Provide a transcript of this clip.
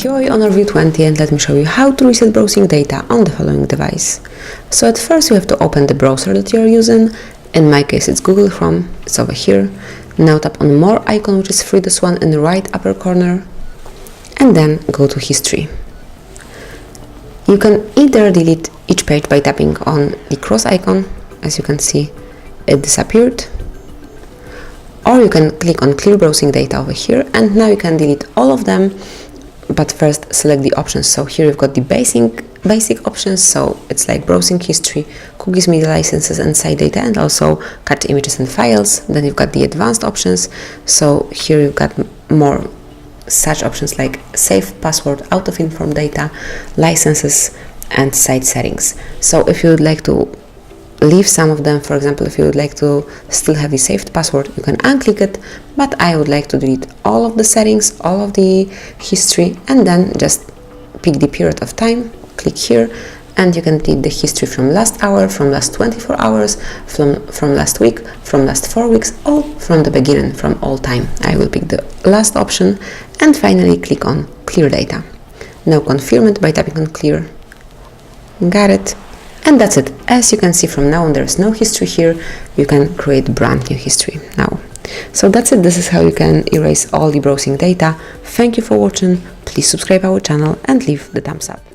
HUAWEI Honor View 20, and let me show you how to reset browsing data on the following device. So at first you have to open the browser that you are using. In my case it's Google Chrome, it's over here. Now tap on more icon, which is free, this one in the right upper corner, and then go to history. You can either delete each page by tapping on the cross icon, as you can see it disappeared, or you can click on clear browsing data over here, and now you can delete all of them. But first select the options. So here you've got the basic options, so it's like browsing history, cookies, media licenses and site data, and also cut images and files. Then you've got the advanced options, so here you've got more such options like save password, out of inform data, licenses and site settings. So if you would like to leave some of them, for example, if you would like to still have the saved password, you can unclick it, but I would like to delete all of the settings, all of the history, and then just pick the period of time, click here, and you can delete the history from last hour, from last 24 hours, from last week, from last 4 weeks, or from the beginning, from all time. I will pick the last option, and finally click on clear data. Now confirm it by tapping on clear. Got it. And that's it. As you can see, from now on there is no history here. You can create brand new history now. So that's it. This is how you can erase all the browsing data. Thank you for watching. Please subscribe our channel and leave the thumbs up.